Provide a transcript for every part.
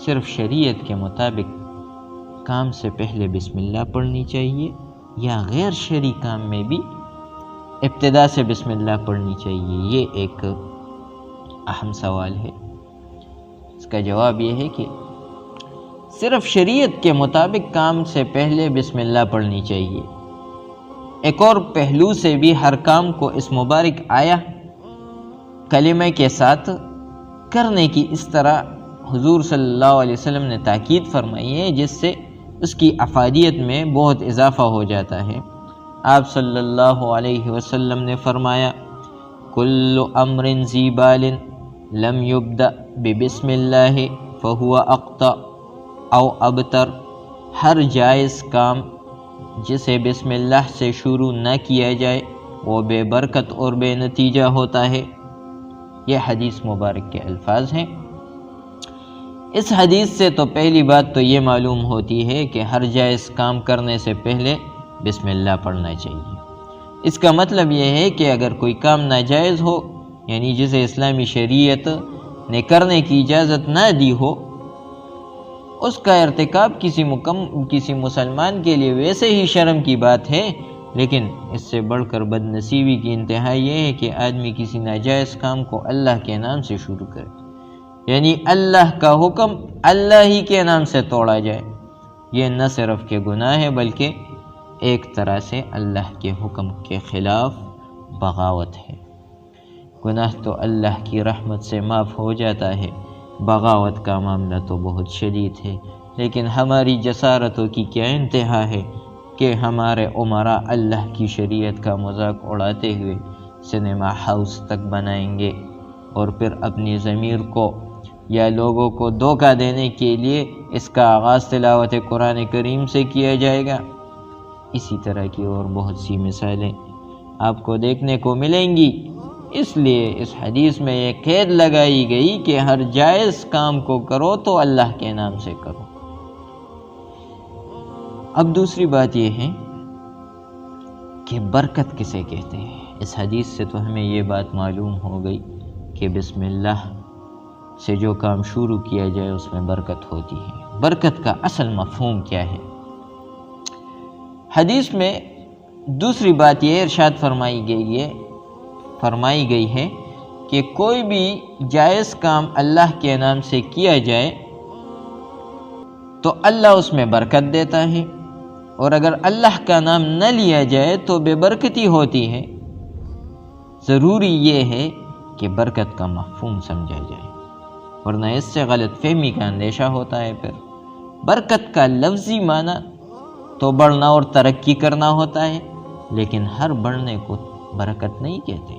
صرف شریعت کے مطابق کام سے پہلے بسم اللہ پڑھنی چاہیے یا غیر شرعی کام میں بھی ابتدا سے بسم اللہ پڑھنی چاہیے؟ یہ ایک اہم سوال ہے۔ اس کا جواب یہ ہے کہ صرف شریعت کے مطابق کام سے پہلے بسم اللہ پڑھنی چاہیے۔ ایک اور پہلو سے بھی ہر کام کو اس مبارک آیا کلمہ کے ساتھ کرنے کی اس طرح حضور صلی اللہ علیہ وسلم نے تاکید فرمائی ہے، جس سے اس کی افادیت میں بہت اضافہ ہو جاتا ہے۔ آپ صلی اللہ علیہ وسلم نے فرمایا، کل امر ذی بال لم یبدأ ببسم اللہ فہو اقطع او ابتر، ہر جائز کام جسے بسم اللہ سے شروع نہ کیا جائے وہ بے برکت اور بے نتیجہ ہوتا ہے۔ یہ حدیث مبارک کے الفاظ ہیں۔ اس حدیث سے تو پہلی بات تو یہ معلوم ہوتی ہے کہ ہر جائز کام کرنے سے پہلے بسم اللہ پڑھنا چاہیے۔ اس کا مطلب یہ ہے کہ اگر کوئی کام ناجائز ہو، یعنی جسے اسلامی شریعت نے کرنے کی اجازت نہ دی ہو، اس کا ارتکاب کسی مسلمان کے لیے ویسے ہی شرم کی بات ہے، لیکن اس سے بڑھ کر بد نصیبی کی انتہا یہ ہے کہ آدمی کسی ناجائز کام کو اللہ کے نام سے شروع کرے، یعنی اللہ کا حکم اللہ ہی کے نام سے توڑا جائے۔ یہ نہ صرف کہ گناہ ہے بلکہ ایک طرح سے اللہ کے حکم کے خلاف بغاوت ہے۔ گناہ تو اللہ کی رحمت سے معاف ہو جاتا ہے، بغاوت کا معاملہ تو بہت شدید ہے۔ لیکن ہماری جسارتوں کی کیا انتہا ہے کہ ہمارے عمراء اللہ کی شریعت کا مذاق اڑاتے ہوئے سنیما ہاؤس تک بنائیں گے، اور پھر اپنی ضمیر کو یا لوگوں کو دھوکہ دینے کے لیے اس کا آغاز تلاوت قرآن کریم سے کیا جائے گا۔ اسی طرح کی اور بہت سی مثالیں آپ کو دیکھنے کو ملیں گی۔ اس لیے اس حدیث میں یہ قید لگائی گئی کہ ہر جائز کام کو کرو تو اللہ کے نام سے کرو۔ اب دوسری بات یہ ہے کہ برکت کسے کہتے ہیں۔ اس حدیث سے تو ہمیں یہ بات معلوم ہو گئی کہ بسم اللہ سے جو کام شروع کیا جائے اس میں برکت ہوتی ہے۔ برکت کا اصل مفہوم کیا ہے؟ حدیث میں دوسری بات یہ ارشاد فرمائی گئی ہے کہ کوئی بھی جائز کام اللہ کے نام سے کیا جائے تو اللہ اس میں برکت دیتا ہے، اور اگر اللہ کا نام نہ لیا جائے تو بے برکتی ہوتی ہے۔ ضروری یہ ہے کہ برکت کا مفہوم سمجھا جائے، ورنہ اس سے غلط فہمی کا اندیشہ ہوتا ہے۔ پھر برکت کا لفظی معنی تو بڑھنا اور ترقی کرنا ہوتا ہے، لیکن ہر بڑھنے کو برکت نہیں کہتے۔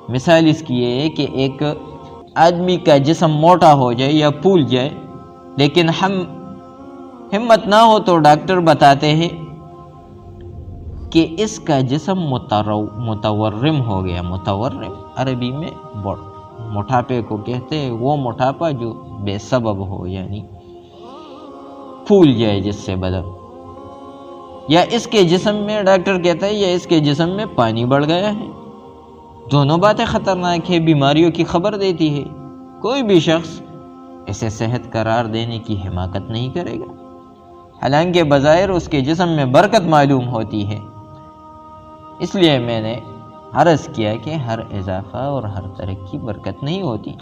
مثال اس کی یہ ہے کہ ایک آدمی کا جسم موٹا ہو جائے یا پھول جائے، لیکن ہمت نہ ہو تو ڈاکٹر بتاتے ہیں کہ اس کا جسم متورم ہو گیا۔ متورم عربی میں موٹاپے کو کہتے ہیں، وہ موٹاپا جو بے سبب ہو، یعنی پھول جائے جس سے بدن، یا اس کے جسم میں ڈاکٹر کہتا ہے یا اس کے جسم میں پانی بڑھ گیا ہے۔ دونوں باتیں خطرناک ہیں، بیماریوں کی خبر دیتی ہے۔ کوئی بھی شخص اسے صحت قرار دینے کی حماقت نہیں کرے گا، حالانکہ بظاہر اس کے جسم میں برکت معلوم ہوتی ہے۔ اس لیے میں نے عرض کیا کہ ہر اضافہ اور ہر ترقی برکت نہیں ہوتی،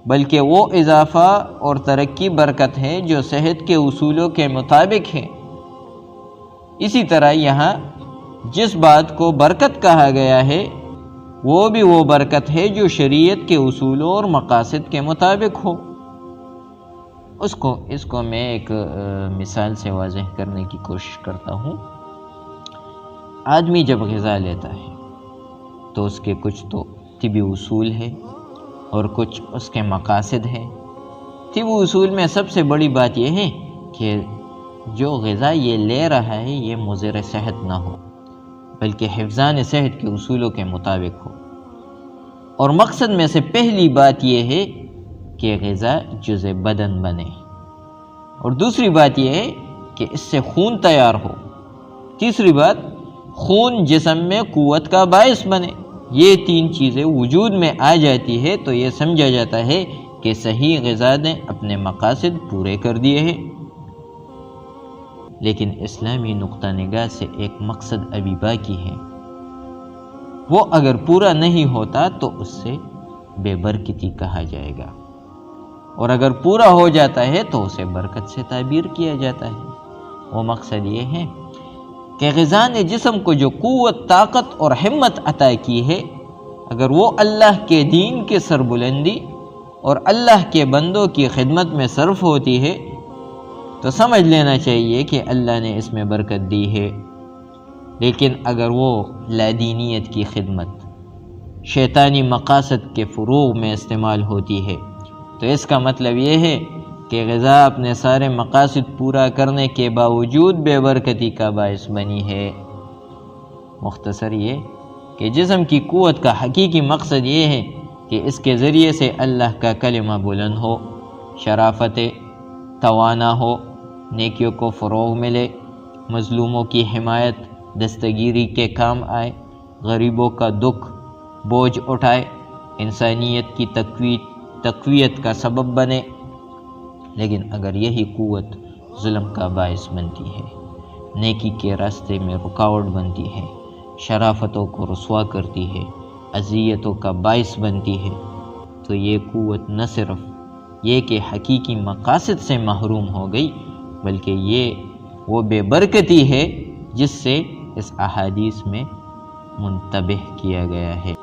بلکہ وہ اضافہ اور ترقی برکت ہے جو صحت کے اصولوں کے مطابق ہے۔ اسی طرح یہاں جس بات کو برکت کہا گیا ہے وہ بھی وہ برکت ہے جو شریعت کے اصولوں اور مقاصد کے مطابق ہو۔ اس کو میں ایک مثال سے واضح کرنے کی کوشش کرتا ہوں۔ آدمی جب غذا لیتا ہے تو اس کے کچھ تو طبی اصول ہے اور کچھ اس کے مقاصد ہیں۔ طبی اصول میں سب سے بڑی بات یہ ہے کہ جو غذا یہ لے رہا ہے یہ مضر صحت نہ ہو، بلکہ حفظان صحت کے اصولوں کے مطابق ہو۔ اور مقصد میں سے پہلی بات یہ ہے کہ غذا جزء بدن بنے، اور دوسری بات یہ ہے کہ اس سے خون تیار ہو، تیسری بات خون جسم میں قوت کا باعث بنے۔ یہ تین چیزیں وجود میں آ جاتی ہے تو یہ سمجھا جاتا ہے کہ صحیح غذا نے اپنے مقاصد پورے کر دیے ہیں، لیکن اسلامی نقطہ نگاہ سے ایک مقصد ابھی باقی ہے، وہ اگر پورا نہیں ہوتا تو اس سے بے برکتی کہا جائے گا، اور اگر پورا ہو جاتا ہے تو اسے برکت سے تعبیر کیا جاتا ہے۔ وہ مقصد یہ ہے کہ غذا نے جسم کو جو قوت، طاقت اور ہمت عطا کی ہے، اگر وہ اللہ کے دین کی سربلندی اور اللہ کے بندوں کی خدمت میں صرف ہوتی ہے تو سمجھ لینا چاہیے کہ اللہ نے اس میں برکت دی ہے۔ لیکن اگر وہ لادینیت کی خدمت، شیطانی مقاصد کے فروغ میں استعمال ہوتی ہے تو اس کا مطلب یہ ہے کہ غذا اپنے سارے مقاصد پورا کرنے کے باوجود بے برکتی کا باعث بنی ہے۔ مختصر یہ کہ جسم کی قوت کا حقیقی مقصد یہ ہے کہ اس کے ذریعے سے اللہ کا کلمہ بلند ہو، شرافت توانا ہو، نیکیوں کو فروغ ملے، مظلوموں کی حمایت دستگیری کے کام آئے، غریبوں کا دکھ بوجھ اٹھائے، انسانیت کی تقویت کا سبب بنے۔ لیکن اگر یہی قوت ظلم کا باعث بنتی ہے، نیکی کے راستے میں رکاوٹ بنتی ہے، شرافتوں کو رسوا کرتی ہے، اذیتوں کا باعث بنتی ہے، تو یہ قوت نہ صرف یہ کہ حقیقی مقاصد سے محروم ہو گئی، بلکہ یہ وہ بے برکتی ہے جس سے اس احادیث میں منتبہ کیا گیا ہے۔